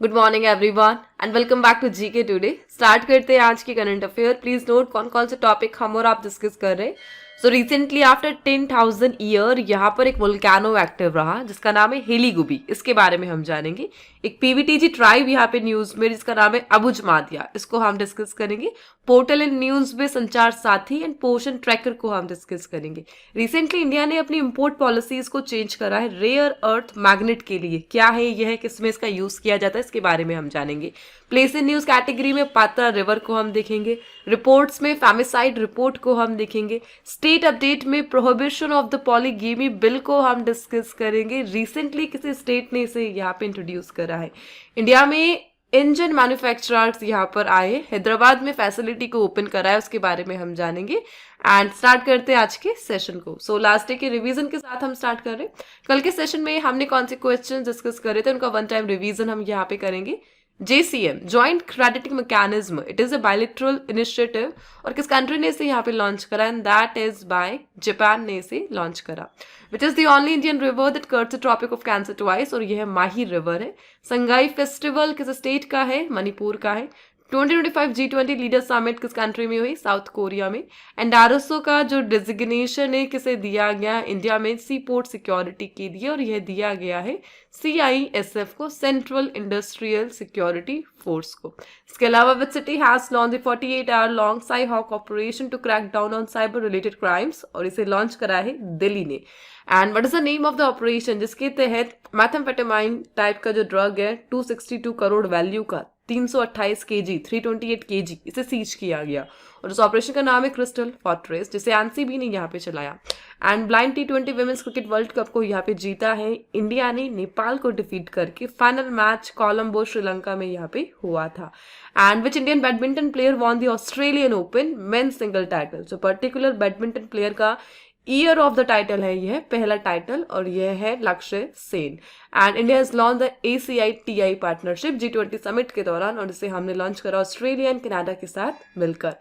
Good morning everyone and welcome back to GK today. Start करते हैं आज की करंट अफेयर। प्लीज नोट कौन कौन से टॉपिक हम और आप डिस्कस कर रहे हैं। सो रिसेंटली आफ्टर 10,000 ईयर यहाँ पर एक वोल्केनो एक्टिव रहा जिसका नाम है हेलीगुबी। इसके बारे में हम जानेंगे। एक पीवीटीजी ट्राइब यहाँ पे न्यूज में जिसका नाम है अबुजमादिया, इसको हम डिस्कस करेंगे। पोर्टल एंड न्यूज में संचार साथी एंड पोषण ट्रैकर को हम डिस्कस करेंगे। रिसेंटली इंडिया ने अपनी इंपोर्ट पॉलिसीज को चेंज करा है रेयर अर्थ मैग्नेट के लिए। क्या है यह, किसमें इसका यूज किया जाता है, इसके बारे में हम जानेंगे। प्लेस इन न्यूज कैटेगरी में पात्रा रिवर को हम देखेंगे। रिपोर्ट्स में फेमिसाइड रिपोर्ट को हम देखेंगे। स्टेट अपडेट में prohibition of the polygamy bill को हम डिस्कस करेंगे। रिसेंटली किसी स्टेट ने इसे यहाँ पे इंट्रोड्यूस करा है। इंडिया में इंजन मैन्युफैक्चरर्स यहाँ पर आए, हैदराबाद में फैसिलिटी को ओपन करा है, उसके बारे में हम जानेंगे। एंड स्टार्ट करते हैं आज के सेशन को। सो लास्ट डे के रिवीजन के साथ हम स्टार्ट कर रहे हैं। कल के सेशन में हमने कौन से क्वेश्चन डिस्कस करे थे, उनका वन टाइम रिवीजन हम यहाँ पे करेंगे। JCM joint crediting mechanism, it is a bilateral initiative और किस कंट्री ने इसे यहाँ पे लॉन्च करा, and that is by Japan ने इसे लॉन्च करा। Which is the only Indian river that curves the tropic of cancer twice, और यह माही रिवर है। संगाई फेस्टिवल किस स्टेट का है, मणिपुर का है। 2025 G20 लीडर समिट किस कंट्री में हुई, साउथ कोरिया में। एंड आरएसओ का जो डिजिग्नेशन है किसे दिया गया, इंडिया में सी पोर्ट सिक्योरिटी के लिए, और यह दिया गया है CISF को, सेंट्रल इंडस्ट्रियल सिक्योरिटी फोर्स को। इसके अलावा which city has launch 48 hour long cy hawk operation to crack down on cyber related crimes, और इसे लॉन्च करा है दिल्ली ने। And what is the name of the operation, जिसके तहत मैथाम्फेटामाइन टाइप का जो ड्रग है 262 करोड़ वैल्यू का 328 kg 328 kg इसे सीज किया गया, और उस ऑपरेशन का नाम है क्रिस्टल फोर्ट्रेस, जिसे एनसीबी ने यहाँ पे चलाया। And blind T20 women's cricket world cup को यहाँ पे जीता है इंडिया ने नेपाल को डिफीट करके। फाइनल मैच कोलंबो श्रीलंका में यहाँ पे हुआ था। And which Indian badminton player won the Australian open men's single title. So particular badminton player का ईयर ऑफ द टाइटल है, यह पहला टाइटल, और यह है लक्ष्य Sen. And India has launch the ACI-TI partnership G20 summit के दौरान, और इसे हमने लॉन्च करा ऑस्ट्रेलिया एंड कनाडा के साथ मिलकर।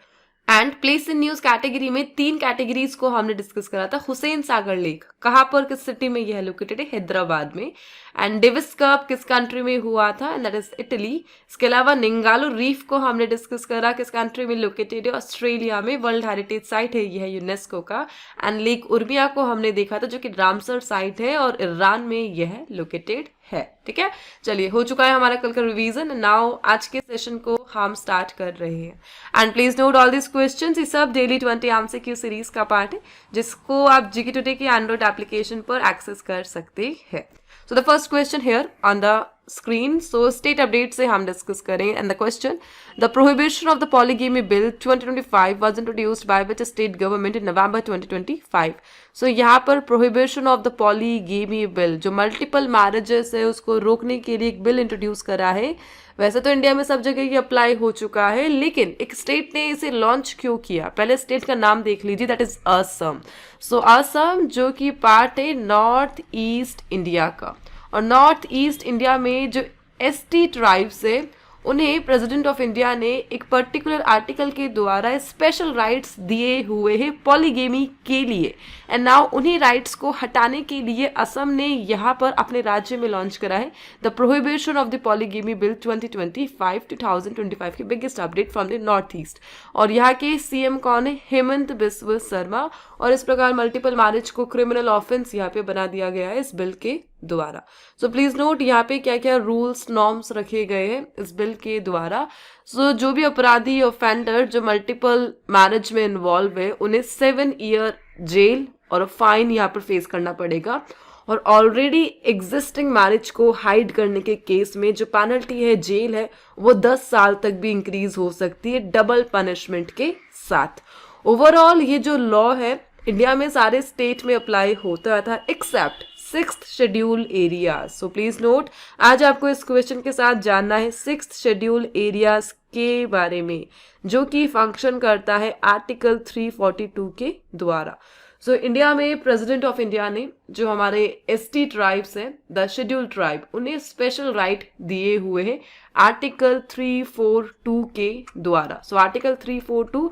And place in news category में 3 कैटेगरीज को हमने डिस्कस करा था। हुसैन सागर लेक कहाँ पर, किस सिटी में यह लोकेटेड है, हैदराबाद में। एंड डेविस कप किस कंट्री में हुआ था, एंड दैट इज इटली। इसके अलावा निंगालो रीफ को हमने डिस्कस करा, किस कंट्री में लोकेटेड है, ऑस्ट्रेलिया में। वर्ल्ड हेरिटेज साइट है यह यूनेस्को का। एंड लेक उर्मिया को हमने देखा था जो कि रामसर साइट है और ईरान में यह लोकेटेड है। ठीक है, चलिए हो चुका है हमारा कल का रिवीजन। नाउ आज के सेशन को हम स्टार्ट कर रहे हैं। And please note all this questions, ये सब डेली 20 MCQ सीरीज का पार्ट है जिसको आप जीके टुडे के एंड्रॉइड एप्लीकेशन पर एक्सेस कर सकते हैं। So the first question here on the screen, so state update से हम डिस्कस करें। and the question, the prohibition of the polygamy bill 2025 was introduced by which state government in November 2025? so यहाँ पर prohibition of the polygamy bill, जो multiple marriages है उसको रोकने के लिए एक बिल इंट्रोड्यूस करा है। वैसे तो इंडिया में सब जगह ये अप्लाई हो चुका है, लेकिन एक स्टेट ने इसे लॉन्च क्यों किया, पहले स्टेट का नाम देख लीजिए, दैट इज असम। सो असम जो कि पार्ट है नॉर्थ ईस्ट इंडिया का, और नॉर्थ ईस्ट इंडिया में जो ST ट्राइब्स है उन्हें प्रेसिडेंट ऑफ इंडिया ने एक पर्टिकुलर आर्टिकल के द्वारा स्पेशल राइट्स दिए हुए हैं पॉलीगेमी के लिए। एंड नाउ उन्हीं राइट्स को हटाने के लिए असम ने यहाँ पर अपने राज्य में लॉन्च करा है the prohibition of the polygamy bill 2025 की biggest update from the north east. और यहाँ के CM कौन है, हेमंत बिस्व शर्मा। और इस प्रकार मल्टीपल मैरिज को क्रिमिनल ऑफेंस यहाँ पे बना दिया गया है इस बिल के द्वारा। सो प्लीज नोट यहाँ पे क्या क्या रूल्स नॉर्म्स रखे गए हैं इस बिल के द्वारा। सो जो भी अपराधी ऑफेंडर जो मल्टीपल मैरिज में इन्वॉल्व है उन्हें 7 ईयर जेल और फाइन यहाँ पर फेस करना पड़ेगा। और ऑलरेडी एग्जिस्टिंग मैरिज को हाइड करने के केस में जो पेनल्टी है जेल है वो 10 साल तक भी इंक्रीज हो सकती है डबल पनिशमेंट के साथ। ओवरऑल ये जो लॉ है इंडिया में सारे स्टेट में अप्लाई होता था except 6th schedule areas. So please note आज आपको इस क्वेश्चन के साथ जानना है 6th शेड्यूल एरियाज के बारे में, जो कि फंक्शन करता है आर्टिकल 342 के द्वारा। सो इंडिया में प्रेसिडेंट ऑफ इंडिया ने जो हमारे ST ट्राइब्स हैं द शेड्यूल ट्राइब उन्हें स्पेशल राइट दिए हुए हैं आर्टिकल 342 के द्वारा। सो आर्टिकल 342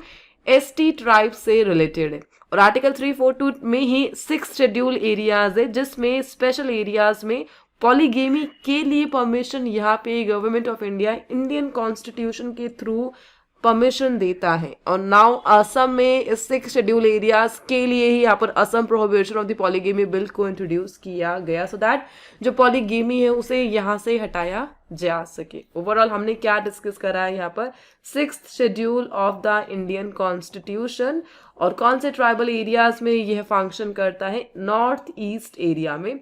ST ट्राइब से रिलेटेड है, और आर्टिकल 342 में ही 6 शेड्यूल एरियाज है जिसमें स्पेशल एरियाज में पॉलीगेमी के लिए परमिशन यहाँ पे government of India Indian constitution के थ्रू परमिशन देता है। और नाउ असम में इस 6 शेड्यूल एरियाज के लिए ही यहाँ पर Assam prohibition of the polygamy bill को इंट्रोड्यूस किया गया, सो दैट जो पॉलीगेमी है उसे यहाँ से हटाया जा सके। ओवरऑल हमने क्या डिस्कस करा है यहाँ पर, 6th schedule of the Indian constitution, और कौन से ट्राइबल एरियाज में यह फंक्शन करता है, नॉर्थ ईस्ट एरिया में,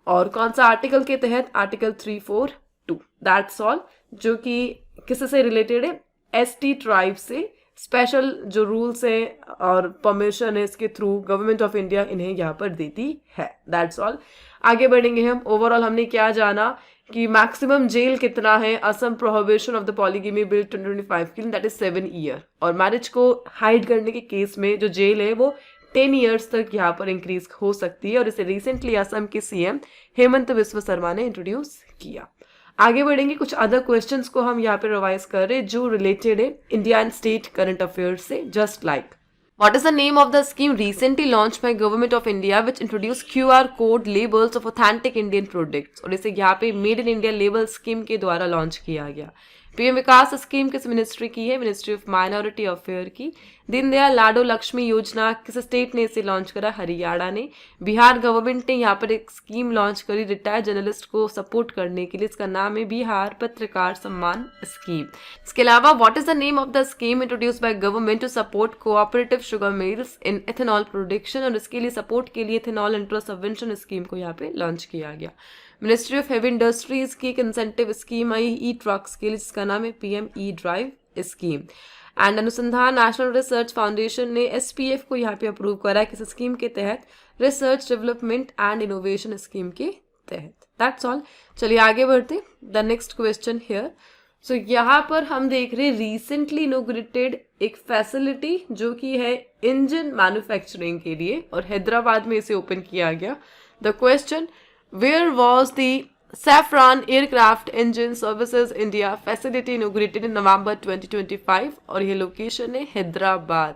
और कौन सा आर्टिकल के तहत, आर्टिकल 342। दैट्स ऑल, जो कि किससे रिलेटेड है, एसटी ट्राइब से स्पेशल जो रूल्स है और परमिशन है इसके थ्रू गवर्नमेंट ऑफ इंडिया इन्हें यहाँ पर देती है। That's all. आगे बढ़ेंगे हम। ओवरऑल हमने क्या जाना कि मैक्सिमम जेल कितना है Assam prohibition of the polygamy bill 2025 के लिए, दैट इज 7 ईयर, और मैरिज को हाइड करने के केस में जो जेल है वो 10 ईयर्स तक यहाँ पर इंक्रीज हो सकती है, और इसे रिसेंटली असम के सीएम हेमंत बिस्वा शर्मा ने इंट्रोड्यूस किया। आगे बढ़ेंगे, कुछ अदर क्वेश्चंस को हम यहाँ पे रिवाइज कर रहे हैं जो रिलेटेड है India and state current affairs से, just like what is the name of the scheme recently launch by government of India which introduce QR code labels of authentic Indian products, और इसे यहाँ पे made in India label scheme के द्वारा launch किया गया। PM Vikas scheme किस ministry की है, मिनिस्ट्री ऑफ माइनॉरिटी अफेयर की। दीनदयाल लाडो लक्ष्मी योजना किस स्टेट ने इसे लॉन्च करा, हरियाणा ने। बिहार गवर्नमेंट ने यहाँ पर एक स्कीम लॉन्च करी रिटायर्ड जर्नलिस्ट को सपोर्ट करने के लिए, इसका नाम है बिहार पत्रकार सम्मान स्कीम। इसके अलावा what is the name of the scheme introduce by government to support cooperative sugar mills in ethanol production, और इसके लिए सपोर्ट के लिए एथेनॉल इंट्रो सबवेंशन स्कीम को यहाँ पे लॉन्च किया गया। मिनिस्ट्री ऑफ हेवी इंडस्ट्रीज की एक इंसेंटिव स्कीम आई ई ट्रक्स के लिए, जिसका नाम है PM E drive scheme. And अनुसंधान नेशनल रिसर्च फाउंडेशन ने SPF को यहाँ पे अप्रूव करा है किस स्कीम के तहत, research development and innovation scheme के तहत। That's all. चलिए आगे बढ़ते, द नेक्स्ट क्वेश्चन हियर। सो यहाँ पर हम देख रहे हैं रिसेंटली इनोग्रेटेड एक फैसिलिटी जो कि है इंजन मैन्युफैक्चरिंग के लिए, और हैदराबाद में इसे ओपन किया गया। The question, where was the Safran Aircraft Engine Services India facility inaugurated in November 2025, और ये लोकेशन है हैदराबाद।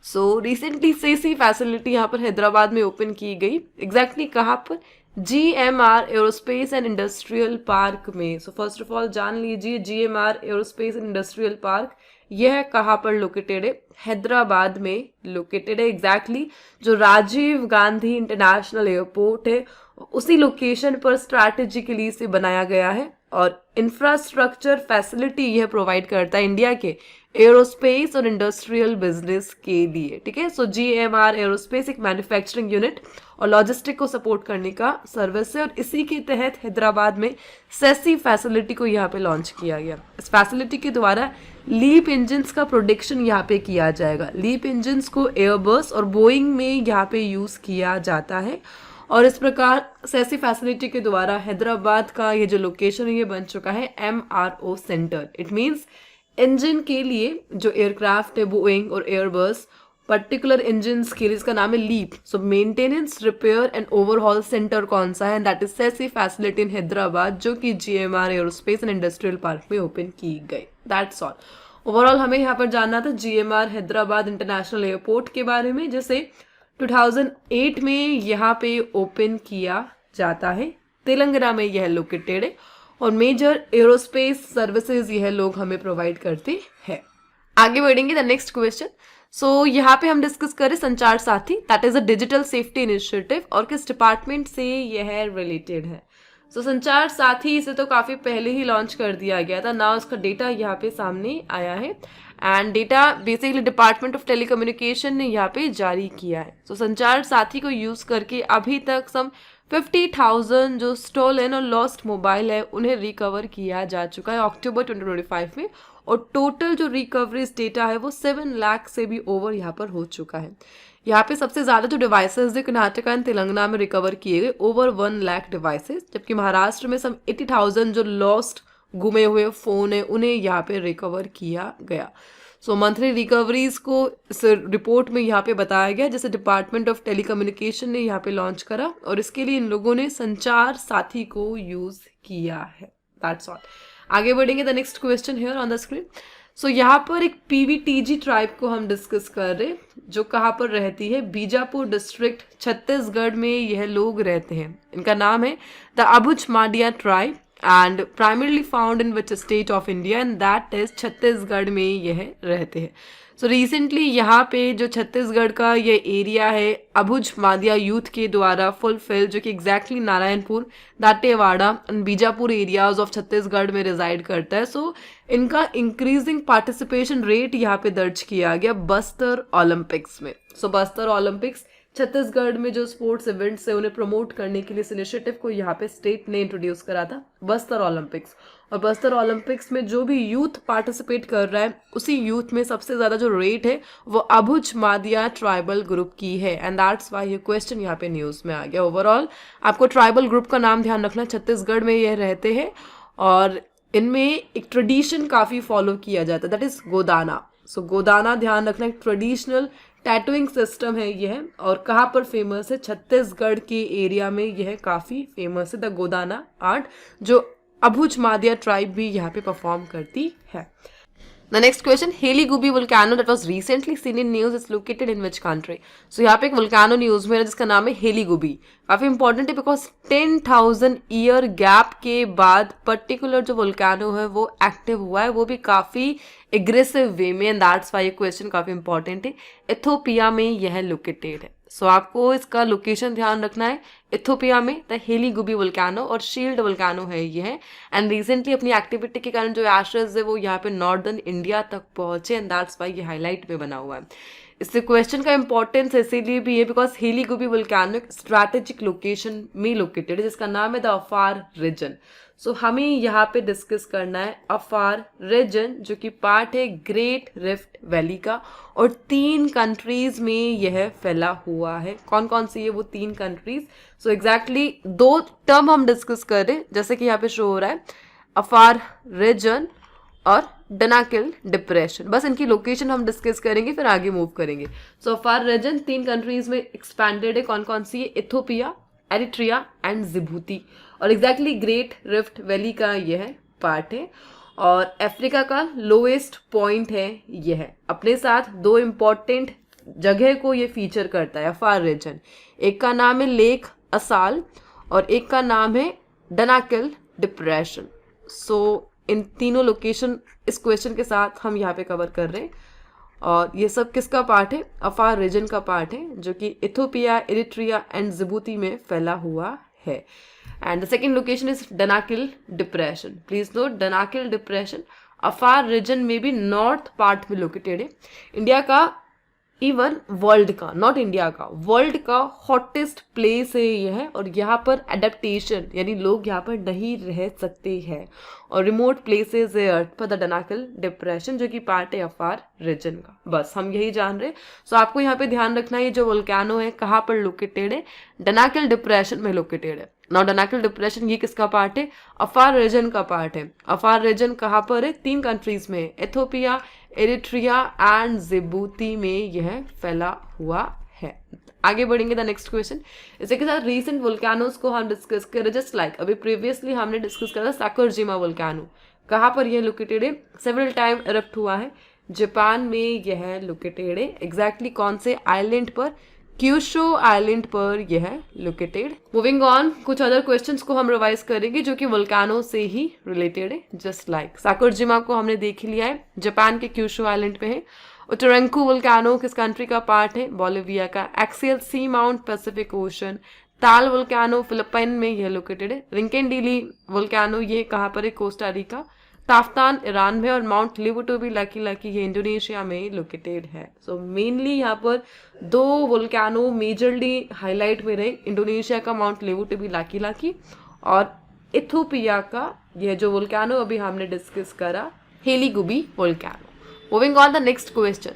सो रिसेंटली से इसी फैसिलिटी यहाँ पर हैदराबाद में ओपन की गई। एग्जैक्टली कहाँ पर, GMR aerospace and industrial park में। सो फर्स्ट ऑफ ऑल जान लीजिए GMR aerospace and industrial park यह कहाँ पर लोकेटेड है, हैदराबाद में लोकेटेड है। एग्जैक्टली जो राजीव गांधी इंटरनेशनल एयरपोर्ट है उसी लोकेशन पर स्ट्रैटेजिकली इसे बनाया गया है, और इंफ्रास्ट्रक्चर फैसिलिटी यह प्रोवाइड करता है इंडिया के एरोस्पेस और इंडस्ट्रियल बिजनेस के लिए। ठीक है, सो GMR एरोस्पेस एक मैन्युफैक्चरिंग यूनिट और लॉजिस्टिक को सपोर्ट करने का सर्विस है, और इसी के तहत हैदराबाद में सेसी फैसिलिटी को यहाँ पे लॉन्च किया गया। इस फैसिलिटी के द्वारा लीप इंजन्स का प्रोडक्शन यहाँ पे किया जाएगा। लीप इंजन्स को एयरबस और बोइंग में यहाँ पे यूज किया जाता है, और इस प्रकार सेसी फैसिलिटी के द्वारा हैदराबाद का ये जो लोकेशन है ये बन चुका है MRO centre. It means engine के लिए जो एयरक्राफ्ट है बोइंग और एयरबस पर्टिकुलर इंजन के लिए, इसका नाम है leap. So maintenance, repair and overhaul centre कौन सा है, that is SAESI facility in Hyderabad, जो कि GMR aerospace and industrial park में ओपन की गई। That's all. ओवरऑल हमें यहाँ पर जानना था GMR हैदराबाद इंटरनेशनल एयरपोर्ट के बारे में, जिसे 2008 में यहाँ पे ओपन किया जाता है। तेलंगाना में यह लोकेटेड है, और मेजर एरोस्पेस सर्विसेज यह लोग हमें प्रोवाइड करते हैं। आगे बढ़ेंगे, द नेक्स्ट क्वेश्चन। सो यहाँ पे हम डिस्कस करें संचार साथी, that is a digital safety initiative, और किस डिपार्टमेंट से यह रिलेटेड है। सो संचार साथी इसे तो काफ़ी पहले ही लॉन्च कर दिया गया था, ना उसका डेटा यहाँ पे सामने आया है, and data basically department of telecommunication ने यहाँ पे जारी किया है। सो संचार साथी को यूज़ करके अभी तक सम 50,000 जो स्टोलन और लॉस्ट मोबाइल है उन्हें रिकवर किया जा चुका है अक्टूबर 2025 में, और टोटल जो रिकवरीज डेटा है वो 7 लाख से भी ओवर यहाँ पर हो चुका है। यहाँ पे सबसे ज़्यादा जो डिवाइसेस है कर्नाटका एंड तेलंगाना में रिकवर किए गए, ओवर 1 लाख डिवाइसेस, जबकि महाराष्ट्र में सम 80,000 जो लॉस्ट गुमे हुए फ़ोन है उन्हें यहाँ पे रिकवर किया गया। सो मंथली रिकवरीज को इस रिपोर्ट में यहाँ पे बताया गया, जैसे डिपार्टमेंट ऑफ टेलीकम्युनिकेशन ने यहाँ पे लॉन्च करा, और इसके लिए इन लोगों ने संचार साथी को यूज़ किया है। That's all. आगे बढ़ेंगे, the next question here on the screen. So यहाँ पर एक पीवीटीजी ट्राइब को हम डिस्कस कर रहे हैं, जो कहाँ पर रहती है, बीजापुर डिस्ट्रिक्ट छत्तीसगढ़ में यह लोग रहते हैं. इनका नाम है the Abujh Madia tribe and primarily found in which state of India, and that is Chhattisgarh में यह रहते हैं. सो रिसेंटली यहाँ पे जो छत्तीसगढ़ का ये एरिया है अबुझ मादिया यूथ के द्वारा फुलफिल, जो कि exactly Narayanpur, Dantewada and Bijapur areas of Chhattisgarh में रिजाइड करता है. सो इनका इंक्रीजिंग पार्टिसिपेशन रेट यहाँ पे दर्ज किया गया बस्तर ओलंपिक्स में. सो बस्तर ओलंपिक्स छत्तीसगढ़ में जो स्पोर्ट्स इवेंट्स है उन्हें प्रमोट करने के लिए इस इनिशिएटिव को यहाँ पे स्टेट ने इंट्रोड्यूस करा था, बस्तर ओलंपिक्स. और बस्तर ओलंपिक्स में जो भी यूथ पार्टिसिपेट कर रहा है उसी यूथ में सबसे ज़्यादा जो रेट है वो अबुझ मादिया ट्राइबल ग्रुप की है, एंड दैट्स वाई ये क्वेश्चन यहाँ पे न्यूज़ में आ गया. ओवरऑल आपको ट्राइबल ग्रुप का नाम ध्यान रखना, छत्तीसगढ़ में यह रहते हैं और इनमें एक ट्रेडिशन काफ़ी फॉलो किया जाता है, दैट इज़ गोदाना. सो गोदाना ध्यान रखना, एक ट्रेडिशनल टैटूइंग सिस्टम है यह, और कहाँ पर फेमस है, छत्तीसगढ़ के एरिया में यह काफ़ी फेमस है, द गोदाना आर्ट, जो अबुझ मादिया ट्राइब भी यहाँ पे परफॉर्म करती है. The next question, Heli Gubi volcano that was recently seen in news is located in which country? So यहाँ पे एक volcano न्यूज़ में है जिसका नाम है हेली गुबी. काफ़ी इंपॉर्टेंट है बिकॉज 10,000 ईयर गैप के बाद पर्टिकुलर जो volcano है वो एक्टिव हुआ है, वो भी काफ़ी एग्रेसिव वे में, एंड दैट्स वाई ये क्वेश्चन काफ़ी इंपॉर्टेंट है. इथोपिया में यह लोकेटेड है. सो आपको इसका लोकेशन ध्यान रखना है, इथोपिया में द हेली गुबी वोल्केनो और शील्ड वोल्केनो है ये है. एंड रिसेंटली अपनी एक्टिविटी के कारण जो एशेज है वो यहाँ पे नॉर्दर्न इंडिया तक पहुंचे, एंड दैट्स वाई ये हाईलाइट में बना हुआ है. इससे क्वेश्चन का इंपॉर्टेंस इसीलिए भी है बिकॉज हेली गुबी वोल्केनो एक स्ट्रैटेजिक लोकेशन में लोकेटेड है जिसका नाम है द अफार रीजन. सो हमें यहाँ पे डिस्कस करना है अफार रीजन, जो कि पार्ट है ग्रेट रिफ्ट वैली का, और 3 कंट्रीज में यह फैला हुआ है. कौन कौन सी है वो 3 कंट्रीज? सो एग्जैक्टली 2 टर्म हम डिस्कस कर रहे हैं, जैसे कि यहाँ पे शो हो रहा है, अफार रीजन और डनाकिल डिप्रेशन. बस इनकी लोकेशन हम डिस्कस करेंगे, फिर आगे मूव करेंगे. सो अफार रीजन 3 कंट्रीज में एक्सपैंडेड है. कौन कौन सी है? इथोपिया, एरिट्रिया एंड जिबूती, और एग्जैक्टली ग्रेट रिफ्ट वैली का यह पार्ट है. और अफ्रीका का लोएस्ट पॉइंट है यह. अपने साथ 2 इम्पॉर्टेंट जगह को ये फीचर करता है अफार रीजन. एक का नाम है लेक असाल और एक का नाम है डनाकिल डिप्रेशन. सो इन तीनों लोकेशन इस क्वेश्चन के साथ हम यहाँ पे कवर कर रहे हैं, और ये सब किसका पार्ट है? अफार रीजन का पार्ट है, जो कि इथोपिया, एरिट्रिया एंड जिबूती में फैला हुआ है. And the second location is Danakil Depression. Please note, Danakil Depression Afar region में भी नॉर्थ पार्ट में लोकेटेड है. इंडिया का, इवन वर्ल्ड का, नॉट इंडिया का, वर्ल्ड का हॉटेस्ट प्लेस है यह, और यहाँ पर एडेप्टेशन यानी लोग यहाँ पर नहीं रह सकते हैं, और रिमोट प्लेसेस है अर्थ पर द डनाकिल डिप्रेशन, जो कि पार्ट है अफार रीजन का. बस हम यही जान रहे हैं. सो आपको यहाँ पे ध्यान रखना है, जो वोल्केनो है कहाँ पर लोकेटेड है? डनाकिल डिप्रेशन में लोकेटेड है. नाउ डनाकिल डिप्रेशन ये किसका पार्ट है? अफार रीजन का पार्ट है. अफार रीजन कहाँ पर है? 3 कंट्रीज में है, इथोपिया, एरिट्रिया एंड जिबूती में यह फैला हुआ है. आगे बढ़ेंगे द नेक्स्ट क्वेश्चन. इसी के साथ रीसेंट वोल्केनोस को हम डिस्कस करें, जस्ट लाइक अभी प्रीवियसली हमने डिस्कस करा साकुरजिमा वोल्केनो. कहाँ पर यह लोकेटेड है? सेवरल टाइम इरप्ट हुआ है, जापान में यह लोकेटेड है. एग्जैक्टली कौन से आइलैंड पर? क्यूशो आइलैंड पर यह लोकेटेड. मूविंग ऑन, कुछ अदर क्वेश्चंस को हम रिवाइज करेंगे जो कि वोल्केनो से ही रिलेटेड है. जस्ट लाइक साकुरजिमा को हमने देख लिया है, जापान के क्यूशो आइलैंड पे है. उटरंकू वोल्केनो किस कंट्री का पार्ट है? बोलिविया का. एक्सियल सी माउंट पैसिफिक ओशन. ताल वोल्केनो फिलिपाइन में यह लोकेटेड है. रिंकेनडीली वोल्केनो ये कहाँ पर है? Costa Rica. ताफ्तान ईरान में, और माउंट लिबुटुबी लाकी ये इंडोनेशिया में लोकेटेड है. सो मेनली यहाँ पर 2 वोल्केनो मेजरली हाईलाइट में रहे, इंडोनेशिया का माउंट लिबुटुबी लाकी और इथोपिया का यह जो वोल्केनो अभी हमने डिस्कस करा, Hayli Gubbi volcano. Moving on the next question.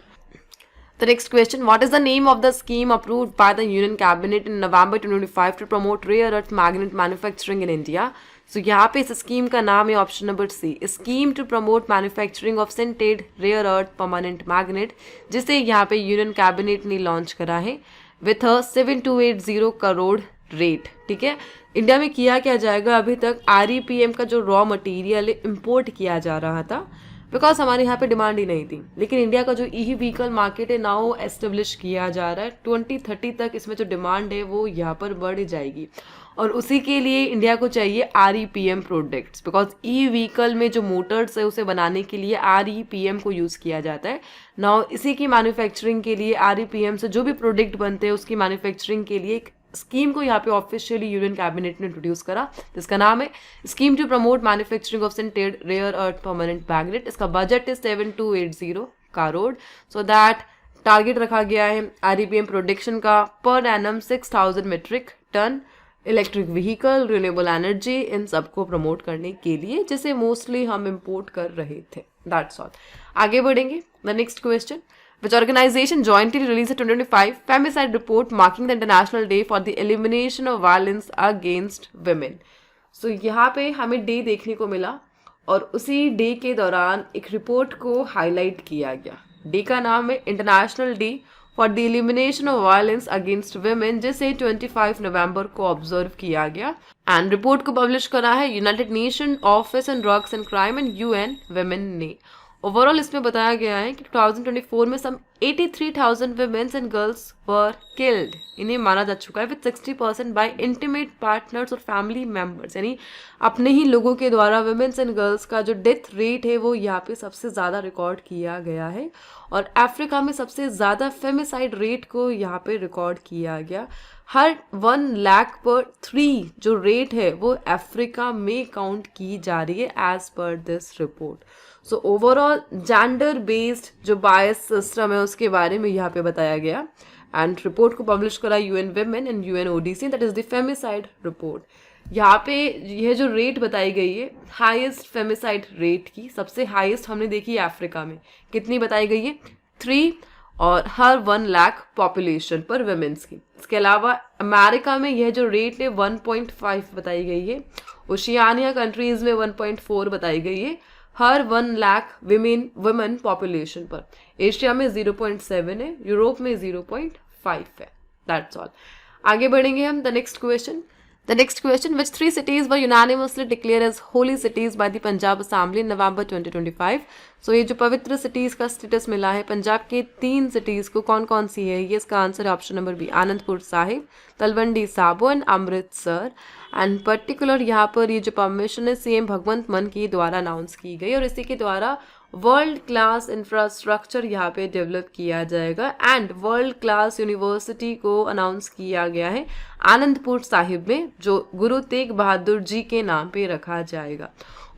The next question, what is the name of the scheme approved by the Union Cabinet in November 2025 to promote rare earth magnet manufacturing in India? So यहाँ पे इस scheme का नाम है option number C, scheme to promote manufacturing of sintered rare earth permanent magnet, जिसे यहाँ पे union cabinet ने लॉन्च करा है विथ 7280 करोड़ रेट. ठीक है, इंडिया में किया क्या जाएगा? अभी तक REPM का जो रॉ मटेरियल इम्पोर्ट किया जा रहा था बिकॉज हमारे यहाँ पे डिमांड ही नहीं थी। लेकिन इंडिया का जो ई व्हीकल मार्केट है नाउ एस्टेब्लिश किया जा रहा है, 2030 तक इसमें जो डिमांड है वो यहाँ पर बढ़ जाएगी और उसी के लिए इंडिया को चाहिए REPM products, because e vehicle में जो मोटर्स है उसे बनाने के लिए REPM को यूज़ किया जाता है। नाउ इसी की मैन्युफैक्चरिंग के लिए REPM से जो भी प्रोडक्ट बनते हैं उसकी मैन्युफैक्चरिंग के लिए एक स्कीम को यहाँ पे ऑफिशियली यूनियन कैबिनेट ने इंट्रोड्यूस करा, जिसका नाम है scheme to promote manufacturing of sintered rare earth permanent magnet. इसका बजट है 7280 करोड़। सो दैट टारगेट रखा गया है REPM प्रोडक्शन का per annum 6000 metric ton electric vehicle, renewable energy, इन सबको प्रमोट करने के लिए, जिसे मोस्टली हम इम्पोर्ट कर रहे थे। That's all. आगे बढ़ेंगे। The next question, which organization jointly released a 2025 femicide report marking the International Day for the Elimination of Violence Against Women. So यहाँ पे हमें डे देखने को मिला और उसी डे के दौरान एक रिपोर्ट को हाईलाइट किया गया। डे का नाम है international day for the elimination of violence against women, जिसे 25 नवंबर को ऑब्जर्व किया गया। एंड रिपोर्ट को पब्लिश करा है united nation office and drugs and crime and UN women ने। ओवरऑल इसमें बताया गया है कि 2024 में some 83,000 womens and girls were killed. इन्हें मारा जा चुका है विद 60% बाय इंटीमेट पार्टनर्स और फैमिली मेम्बर्स, यानी अपने ही लोगों के द्वारा वुमेन्स एंड गर्ल्स का जो डेथ रेट है वो यहाँ पे सबसे ज़्यादा रिकॉर्ड किया गया है। और अफ्रीका में सबसे ज़्यादा फेमिसाइड रेट को यहाँ पे रिकॉर्ड किया गया। हर 1 लाख पर 3 जो रेट है वो अफ्रीका में काउंट की जा रही है as per this report. So overall gender based जो बायस सिस्टम है उसके बारे में यहाँ पे बताया गया। एंड रिपोर्ट को पब्लिश करा UN Women and UNODC, that is the femicide report. यहाँ पे यह जो रेट बताई गई है हाईएस्ट फेमिसाइड रेट की, सबसे हाईएस्ट हमने देखी है अफ्रीका में। कितनी बताई गई है? 3 और हर 1 लाख पॉपुलेशन पर वुमेन्स की। इसके अलावा अमेरिका में यह जो रेट है 1.5 बताई गई है। ओशियानिया कंट्रीज में 1.4 बताई गई है हर 1 लाख वुमेन पॉपुलेशन पर। एशिया में 0.7 है, यूरोप में 0.5 है। That's all. आगे बढ़ेंगे हम। The next question, which 3 cities were unanimously declared as holy cities by the Punjab Assembly in November 2025? सो ये जो पवित्र सिटीज़ का स्टेटस मिला है पंजाब के 3 सिटीज़ को, कौन कौन सी है? ये इसका आंसर है option number B, Anandpur Sahib, Talwandi Sabo and Amritsar. And particular यहाँ पर ये जो परमिशन है CM भगवंत मान के द्वारा अनाउंस की गई और इसी के द्वारा वर्ल्ड क्लास इंफ्रास्ट्रक्चर यहाँ पे डेवलप किया जाएगा। एंड वर्ल्ड क्लास यूनिवर्सिटी को अनाउंस किया गया है आनंदपुर साहिब में, जो गुरु तेग बहादुर जी के नाम पे रखा जाएगा।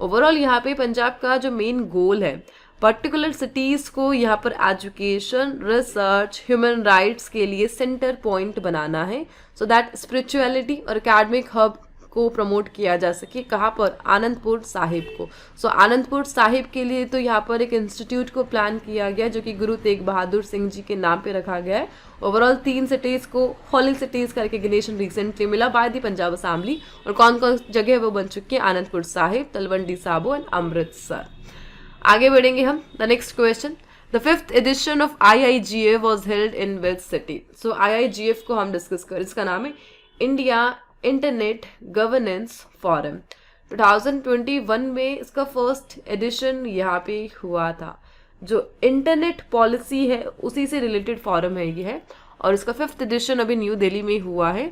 ओवरऑल यहाँ पे पंजाब का जो मेन गोल है पर्टिकुलर सिटीज़ को यहाँ पर एजुकेशन, रिसर्च, ह्यूमन राइट्स के लिए सेंटर पॉइंट बनाना है, सो दैट स्पिरिचुअलिटी और एकेडमिक हब को प्रमोट किया जा सके। कहाँ पर? आनंदपुर साहिब को। सो आनंदपुर साहिब के लिए तो यहाँ पर एक इंस्टीट्यूट को प्लान किया गया जो कि गुरु तेग बहादुर सिंह जी के नाम पे रखा गया है। ओवरऑल 3 सिटीज़ को हॉली सिटीज़ का रिकग्निशन रिसेंटली मिला बाय द पंजाब असेंबली। और कौन कौन जगह वो बन चुकी है? आनंदपुर साहिब, तलवंडी साबो एंड अमृतसर। आगे बढ़ेंगे हम। The next question, the 5th edition of IIGF was held in which city? So IIGF को हम डिस्कस करें, इसका नाम है इंडिया इंटरनेट गवर्नेंस फोरम। 2021 में इसका फर्स्ट एडिशन यहाँ पे हुआ था। जो इंटरनेट पॉलिसी है उसी से रिलेटेड फोरम है ये है, और इसका 5th एडिशन अभी न्यू दिल्ली में हुआ है।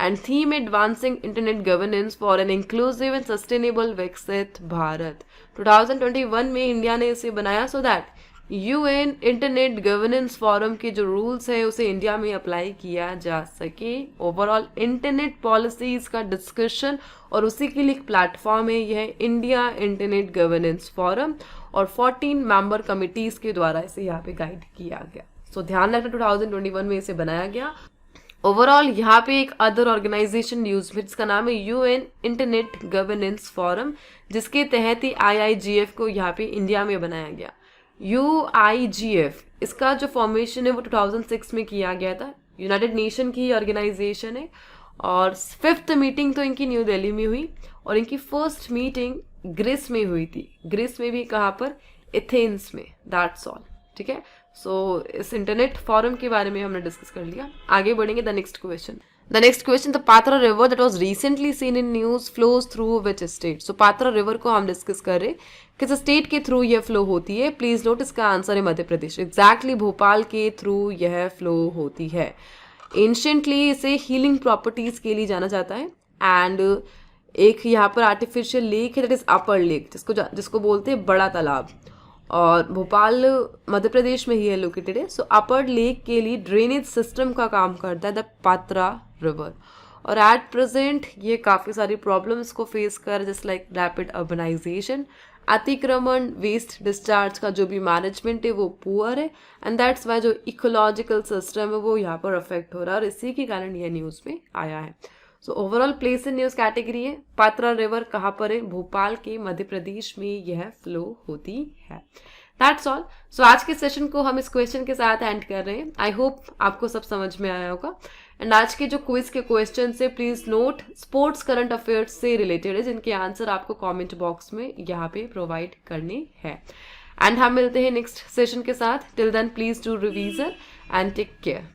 And theme advancing internet governance for an inclusive and sustainable विकसित भारत। 2021 में इंडिया ने इसे बनाया so that UN internet governance forum के जो रूल्स है उसे इंडिया में अप्लाई किया जा सके। ओवरऑल इंटरनेट पॉलिसीज का डिस्कशन और उसी के लिए एक प्लेटफॉर्म है यह इंडिया इंटरनेट गवर्नेंस फोरम, और 14 मेंबर कमिटीज़ के द्वारा इसे यहाँ पे गाइड किया गया। सो ध्यान रखना 2021 में इसे बनाया गया। ओवरऑल यहाँ पे एक अदर ऑर्गेनाइजेशन न्यूज में जिसका नाम है UN इंटरनेट गवर्नेंस फोरम, जिसके तहत ही IIGF को यहाँ पे इंडिया में बनाया गया। UIGF इसका जो फॉर्मेशन है वो 2006 में किया गया था। यूनाइटेड नेशन की ऑर्गेनाइजेशन है और 5th मीटिंग तो इनकी न्यू दिल्ली में हुई और इनकी फर्स्ट मीटिंग ग्रीस में हुई थी। ग्रीस में भी कहाँ पर? एथेंस में। That's all. ठीक है। सो इस इंटरनेट फोरम के बारे में हमने डिस्कस कर लिया। आगे बढ़ेंगे। The next question, The next question, the Patra river that was recently seen in news flows through which state? So Patra river को हम डिस्कस कर रहे किस स्टेट के थ्रू यह फ्लो होती है. प्लीज नोट इसका आंसर है मध्य प्रदेश. एग्जैक्टली भोपाल के थ्रू यह फ्लो होती है. एंशियंटली इसे हीलिंग प्रॉपर्टीज के लिए जाना जाता है. एंड एक यहाँ पर आर्टिफिशियल लेक है दैट इज अपर लेक, जिसको बोलते हैं बड़ा तालाब, और भोपाल मध्य प्रदेश में ही है लोकेटेड है. सो अपर लेक के लिए ड्रेनेज सिस्टम का काम करता है द पात्रा रिवर. और एट प्रेजेंट ये काफ़ी सारी प्रॉब्लम्स को फेस कर, जस्ट लाइक रैपिड अर्बनाइजेशन, अतिक्रमण, वेस्ट डिस्चार्ज का जो भी मैनेजमेंट है वो पुअर है, एंड दैट्स वाई जो इकोलॉजिकल सिस्टम है वो यहाँ पर अफेक्ट हो रहा है, और इसी के कारण यह न्यूज़ में आया है. So overall place in news category है. पात्रा रिवर कहाँ पर है? भोपाल के मध्य प्रदेश में यह फ्लो होती है. That's all. सो आज के सेशन को हम इस क्वेश्चन के साथ एंड कर रहे हैं. आई होप आपको सब समझ में आया होगा. एंड आज के जो क्विज के क्वेश्चन है please note sports current affairs से रिलेटेड है, जिनके आंसर आपको कमेंट बॉक्स में यहाँ पे प्रोवाइड करने हैं. एंड हम मिलते हैं नेक्स्ट सेशन के साथ. Till then please do revision and take care.